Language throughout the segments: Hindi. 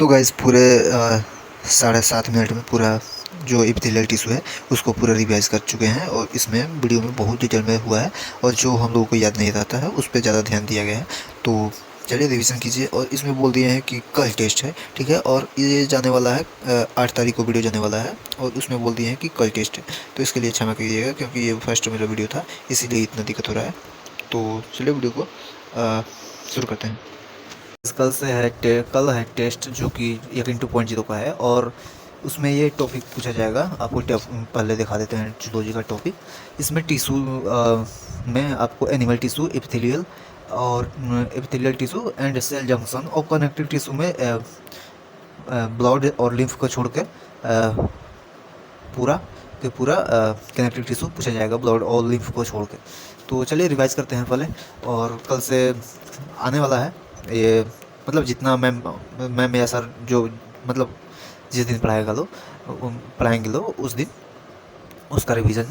तो गाइस पूरे 7.5 मिनट में पूरा जो एपिथेलियल टिश्यू है उसको पूरा रिवाइज कर चुके हैं और इसमें वीडियो में बहुत डिटेल में हुआ है और जो हम लोगों को याद नहीं रहता है उस पर ज़्यादा ध्यान दिया गया है। तो चलिए रिवीजन कीजिए। और इसमें बोल दिए हैं कि कल टेस्ट है, ठीक है, और ये जाने वाला है 8 तारीख को वीडियो जाने वाला है और उसमें बोल दिए हैं कि कल टेस्ट है। तो इसके लिए क्षमा कीजिएगा क्योंकि ये फर्स्ट मेरा वीडियो था, इसीलिए इतना दिक्कत हो रहा है। तो चलिए वीडियो को शुरू करते हैं। कल है टेस्ट जो कि 1:2.0 का है और उसमें ये टॉपिक पूछा जाएगा। आपको पहले दिखा देते हैं जूलॉजी का टॉपिक। इसमें टिश्यू में आपको एनिमल टिश्यू, एपिथेलियल और epithelial tissue and cell junction और कनेक्टिव टिश्यू में ब्लड और लिम्फ को छोड़ के पूरा कनेक्टिव टिश्यू पूछा जाएगा, ब्लड और लिम्फ को छोड़ के। तो चलिए रिवाइज करते हैं पहले। और कल से आने वाला है ये, मतलब जितना मैम या सर जो मतलब जिस दिन पढ़ाएंगे लोग उस दिन उसका रिवीजन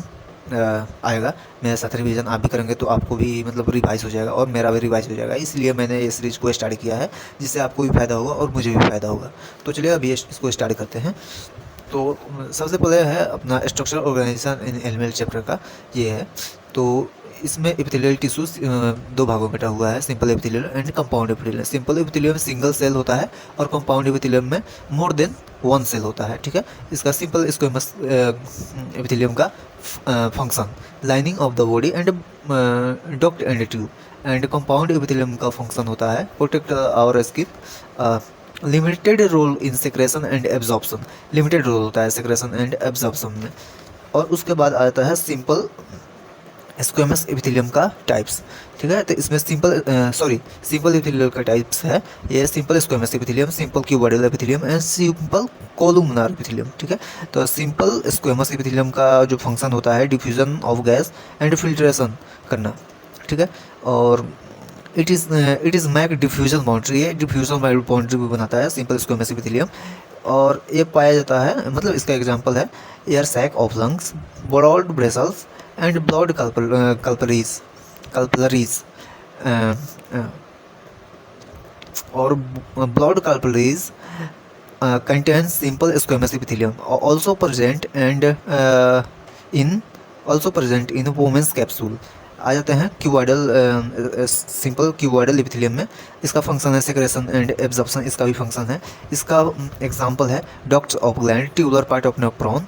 आएगा। मेरे साथ रिवीजन आप भी करेंगे तो आपको भी मतलब रिवाइज हो जाएगा और मेरा भी रिवाइज हो जाएगा। इसलिए मैंने ये सीरीज को स्टार्ट किया है जिससे आपको भी फ़ायदा होगा और मुझे भी फ़ायदा होगा। तो चलिए अभी इसको स्टार्ट करते हैं। तो सबसे पहले है अपना structure organisation in animal chapter का ये है। तो इसमें एपिथेलियल टिश्यू 2 भागों में बटा हुआ है, simple epithelial and compound epithelial. Simple epithelium में सिंगल सेल होता है और कंपाउंड एपिथेलियम में मोर देन 1 सेल होता है, ठीक है। इसका सिंपल स्क्वेमस एपिथेलियम का function lining of the body and duct and tube, and compound epithelium का फंक्शन होता है protect our skin, limited role in secretion and absorption. Limited role होता है सेक्रेशन एंड एब्जॉर्प्शन में। और उसके बाद आता है सिंपल स्क्वेमस एपिथेलियम का टाइप्स, ठीक है। तो इसमें सिंपल एपिथेलियल का टाइप्स है ये simple squamous epithelium, simple cuboidal epithelium and simple columnar epithelium, ठीक है। तो सिंपल स्क्वेमस एपिथेलियम का जो फंक्शन होता है diffusion of gas and filtration करना, ठीक है। और it is make diffusion boundary, ये डिफ्यूजन बाउंड्री भी बनाता है सिंपल स्क्वेमस एपिथेलियम। और ये पाया जाता है, मतलब इसका एग्जांपल है air sac of lungs, blood vessels and blood capillaries और blood capillaries contains simple squamous epithelium also present in women's capsule। आ जाते हैं क्यूबॉइडल, सिंपल क्यूबॉइडल एपिथेलियम में। इसका फंक्शन है सेक्रेशन एंड एब्जॉर्प्शन, इसका भी फंक्शन है। इसका एग्जांपल है ducts of gland, tubular part of nephron,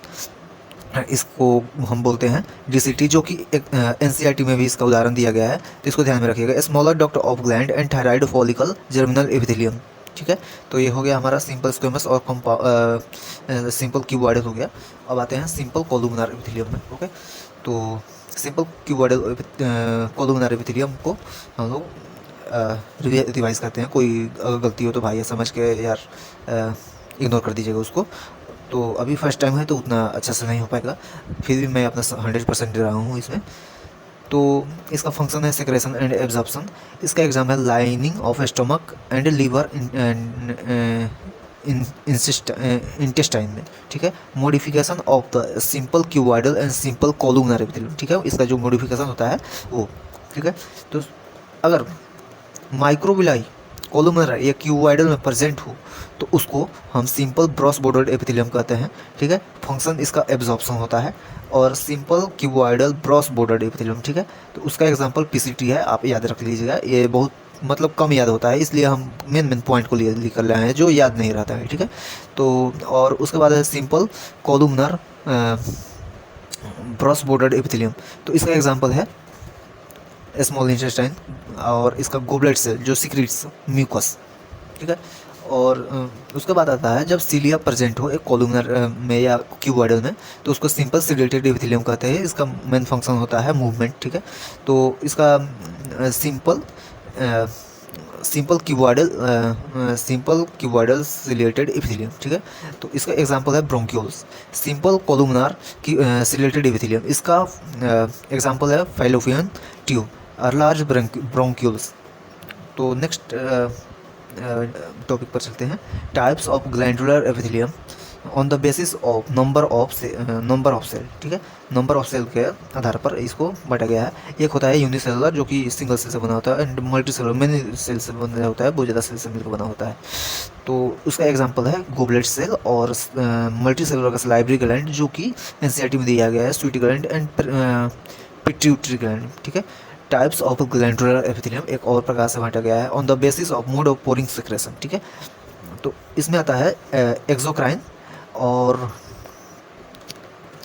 इसको हम बोलते हैं डीसीटी, जो कि एनसीईआरटी में भी इसका उदाहरण दिया गया है, तो इसको ध्यान में रखिएगा। Smaller duct of gland and thyroid follicle germinal epithelium, ठीक है। तो ये हो गया हमारा सिंपल स्क्वेमस और सिंपल क्यूबॉइडल हो गया। अब आते हैं सिंपल कोलुमनार एपिथेलियम में, ओके। तो सिंपल क्यूबॉइडल कोलुमनार एपिथेलियम को हम लोग रिवाइज करते हैं। कोई अगर गलती हो तो भाई समझ के यार इग्नोर कर दीजिएगा उसको। तो अभी फर्स्ट टाइम है तो उतना अच्छा से नहीं हो पाएगा, फिर भी मैं अपना 100% दे रहा हूँ इसमें। तो इसका फंक्शन है सेक्रेशन एंड एब्जॉर्प्शन। इसका एग्जाम है lining of stomach and liver intestine में, ठीक है। Modification of the simple cuboidal and simple columnar epithelium, ठीक है। इसका जो मॉडिफिकेशन होता है वो, ठीक है। तो अगर माइक्रोविलाई कोलुमनार या क्यूबॉइडल में प्रेजेंट हो तो उसको हम सिंपल ब्रॉस बॉर्डर्ड एपिथेलियम कहते हैं, ठीक है। फंक्शन इसका एब्जॉर्प्शन होता है। और simple cuboidal brush bordered epithelium, ठीक है। तो उसका एग्जांपल पीसीटी है, आप याद रख लीजिएगा। ये बहुत मतलब कम याद होता है, इसलिए हम मेन पॉइंट को लिख कर लाए हैं जो याद नहीं रहता है, ठीक है। तो और उसके बाद है simple columnar brush bordered epithelium. तो इसका एग्जांपल है स्मॉल इंटेस्टाइन और इसका गोबलेट सेल जो सीक्रेट्स म्यूकस, ठीक है। और उसके बाद आता है जब सीलिया प्रेजेंट हो एक कोलुमनर में या क्यूबॉइडल में तो उसको सिंपल सिलेटेड एपिथेलियम कहते हैं। इसका मेन फंक्शन होता है मूवमेंट, ठीक है। तो इसका सिंपल क्यूबॉइडल सिलेटेड एपिथेलियम, ठीक है। तो इसका एग्जांपल है ब्रोंक्यूल्स, सिंपल कोलुमनार की सिलेटेड एपिथेलियम। इसका एग्जांपल है फैलोपियन ट्यूब और लार्ज ब्रोंक्यूल्स। तो नेक्स्ट टॉपिक पर चलते हैं, types of glandular epithelium. On the basis of number of cell, ठीक है, नंबर ऑफ सेल के आधार पर इसको बांटा गया है। एक होता है यूनिसेलुलर जो कि सिंगल सेल से बना होता है, and multicellular many cell से बना होता है, बहुत ज़्यादा सेल से मिलकर बना होता है। तो उसका एग्जांपल है गोबलेट सेल और मल्टी सेलुलर का लाइब्रेरी ग्लैंड जो कि एनसीईआरटी में दिया गया है, sweat gland and pituitary gland, ठीक है। टाइप्स ऑफ ग्लैंडुलर एपिथेलियम एक और प्रकार से बांटा गया है on the basis of mode of pouring secretion, ठीक है। तो इसमें आता है एक्सोक्राइन और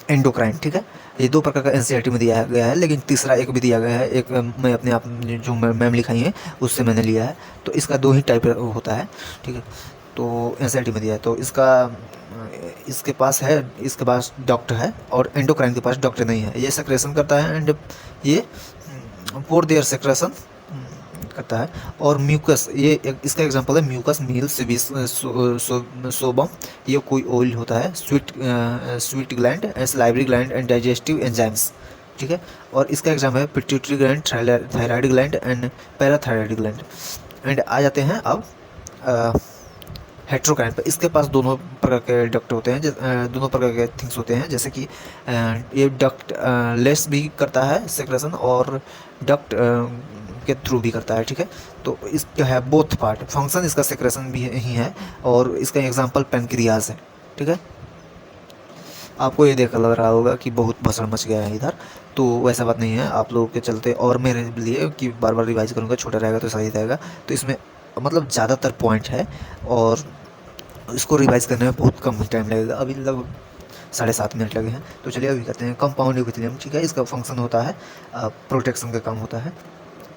एंडोक्राइन, ठीक है। ये दो प्रकार का एनसीईआरटी में दिया गया है, लेकिन तीसरा एक भी दिया गया है, एक मैं अपने आप जो मैम लिखाई है उससे मैंने लिया है। तो इसका दो ही टाइप होता है, ठीक है। तो एनसीईआरटी में दिया है, तो इसके पास डॉक्टर है और एंडोक्राइन के पास डॉक्टर नहीं है। ये सेक्रेशन करता है एंड ये पोर देयर सेक्रेशन करता है। और म्यूकस, इसका एग्जांपल है म्यूकस मील सिबिस सोबम। ये कोई ऑयल होता है, sweat gland and salivary gland and digestive enzymes, ठीक है। और इसका एग्जांपल है pituitary gland, thyroid gland and parathyroid gland. And आ जाते हैं अब हेट्रोक्राइन पर। इसके पास दोनों प्रकार के डक्ट होते हैं, दोनों प्रकार के थिंग्स होते हैं, जैसे कि ये डक्ट लेस भी करता है सेक्रेशन और डक्ट के थ्रू भी करता है, ठीक है। तो इसका है बोथ पार्ट, फंक्शन इसका सेक्रेशन भी ही है और इसका एग्जांपल पेनक्रियाज है, ठीक है। आपको ये देख लग रहा होगा कि बहुत भसड़ मच गया है इधर, तो वैसा बात नहीं है। आप लोगों के चलते और मेरे लिए कि बार बार रिवाइज करूँगा, छोटा रहेगा तो सही रहेगा। तो इसमें मतलब ज़्यादातर पॉइंट है और इसको रिवाइज करने में बहुत कम टाइम लगेगा। अभी लगभग 7.5 मिनट लगे हैं। तो चलिए अभी करते हैं कंपाउंड एपिथेलियम, ठीक है। इसका फंक्शन होता है प्रोटेक्शन का काम होता है।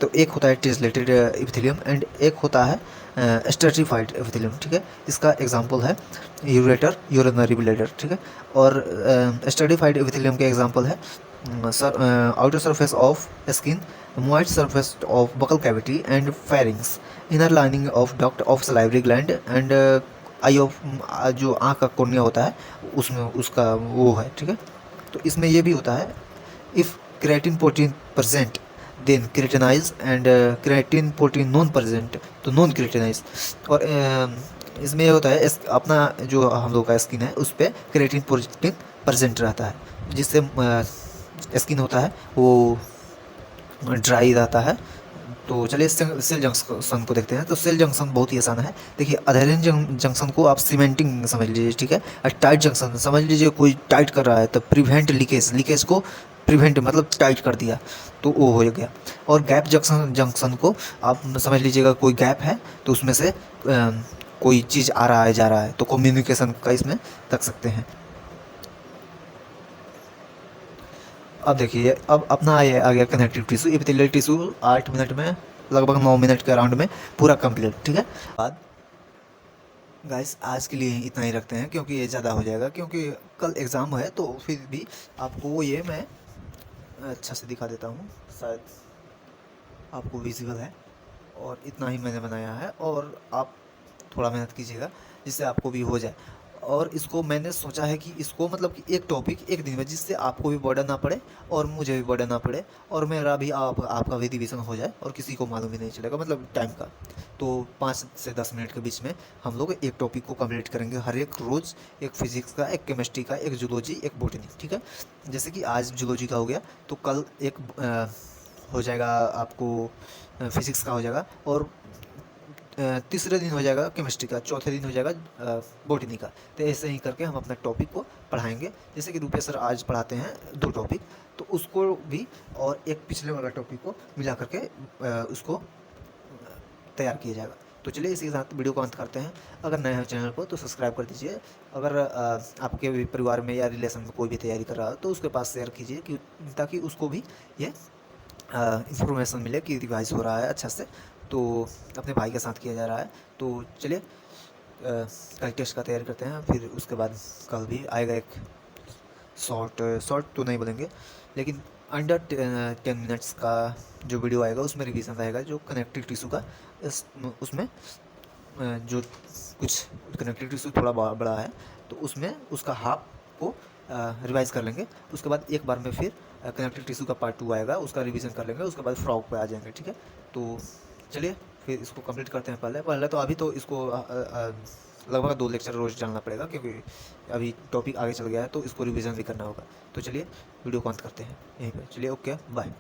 तो एक होता है टिसलेटेड एपिथेलियम एंड एक होता है स्ट्रेटिफाइड एपिथेलियम, ठीक है। इसका एग्जांपल है यूरेटर, यूरिनरी ब्लैडर, ठीक है। और स्ट्रेटिफाइड एपिथेलियम के एग्जांपल है outer surface of skin, moist surface of buccal cavity and pharynx, inner lining of duct of salivary gland and I of जो आँख का कॉर्निया होता है उसमें उसका वो है, ठीक है। तो इसमें ये भी होता है if keratin protein present then keratinized and keratin protein non present तो नॉन क्रेटिनाइज। और इसमें ये होता है अपना जो हम लोग का स्किन है उस पर क्रेटिन प्रोटीन प्रेजेंट रहता है, जिससे स्किन होता है वो ड्राई रहता है। तो चलिए सेल जंक्शन को देखते हैं। तो सेल जंक्शन बहुत ही आसान है। देखिए अधेरेंट जंक्शन को आप सीमेंटिंग समझ लीजिए, ठीक है। और टाइट जंक्शन समझ लीजिए कोई टाइट कर रहा है तो प्रिवेंट लीकेज को प्रिवेंट मतलब टाइट कर दिया तो वो हो गया। और गैप जंक्शन को आप समझ लीजिएगा कोई गैप है तो उसमें से कोई चीज़ आ रहा है जा रहा है तो कम्युनिकेशन का इसमें रख सकते हैं। अब देखिए अब अपना ये आ गया connective tissue, epithelial tissue 8 minute में लगभग 9 मिनट के अराउंड में पूरा कंप्लीट, ठीक है। बाद गाइस आज के लिए इतना ही रखते हैं क्योंकि ये ज़्यादा हो जाएगा, क्योंकि कल एग्ज़ाम है। तो फिर भी आपको ये मैं अच्छा से दिखा देता हूँ, शायद आपको विजिबल है। और इतना ही मैंने बनाया है और आप थोड़ा मेहनत कीजिएगा जिससे आपको भी हो जाए। और इसको मैंने सोचा है कि इसको मतलब कि एक टॉपिक एक दिन में, जिससे आपको भी बर्डन ना पड़े और मुझे भी बर्डन ना पड़े और मेरा भी आपका भी रिवीजन हो जाए और किसी को मालूम भी नहीं चलेगा मतलब टाइम का। तो 5 से 10 मिनट के बीच में हम लोग एक टॉपिक को कंप्लीट करेंगे हर एक रोज़, एक फिजिक्स का, एक केमिस्ट्री का, एक जूलॉजी, एक बॉटनी, ठीक है। जैसे कि आज जूलॉजी का हो गया तो कल एक हो जाएगा आपको फिजिक्स का हो जाएगा और तीसरे दिन हो जाएगा केमिस्ट्री का, चौथे दिन हो जाएगा बॉटनी का। तो ऐसे ही करके हम अपना टॉपिक को पढ़ाएंगे। जैसे कि रुपेश सर आज पढ़ाते हैं 2 टॉपिक, तो उसको भी और एक पिछले वाला टॉपिक को मिला करके उसको तैयार किया जाएगा। तो चलिए इसी के साथ वीडियो को अंत करते हैं। अगर नए हैं चैनल को तो सब्सक्राइब कर दीजिए। अगर आपके भी परिवार में या रिलेशन में कोई भी तैयारी कर रहा हो तो उसके पास शेयर कीजिए कि ताकि उसको भी ये इंफॉर्मेशन मिले कि रिवाइज हो रहा है अच्छा से। तो अपने भाई के साथ किया जा रहा है। तो चलिए कल टेस्ट का तैयारी करते हैं, फिर उसके बाद कल भी आएगा एक शॉर्ट तो नहीं बोलेंगे लेकिन अंडर 10 मिनट्स का जो वीडियो आएगा उसमें रिवीजन रहेगा जो कनेक्टिव टिश्यू का। उसमें जो कुछ कनेक्टिव टिश्यू थोड़ा बड़ा है तो उसमें उसका हाफ को रिवाइज कर लेंगे। उसके बाद एक बार में फिर कनेक्टिव टिश्यू का पार्ट 2 आएगा, उसका रिवीजन कर लेंगे। उसके बाद फ्रॉग पे आ जाएंगे, ठीक है। तो चलिए फिर इसको कंप्लीट करते हैं। पहले तो अभी तो इसको लगभग 2 लेक्चर रोज़ डालना पड़ेगा, क्योंकि अभी टॉपिक आगे चल गया है तो इसको रिवीजन भी करना होगा। तो चलिए वीडियो को अंत करते हैं यहीं पे। चलिए, ओके, बाय।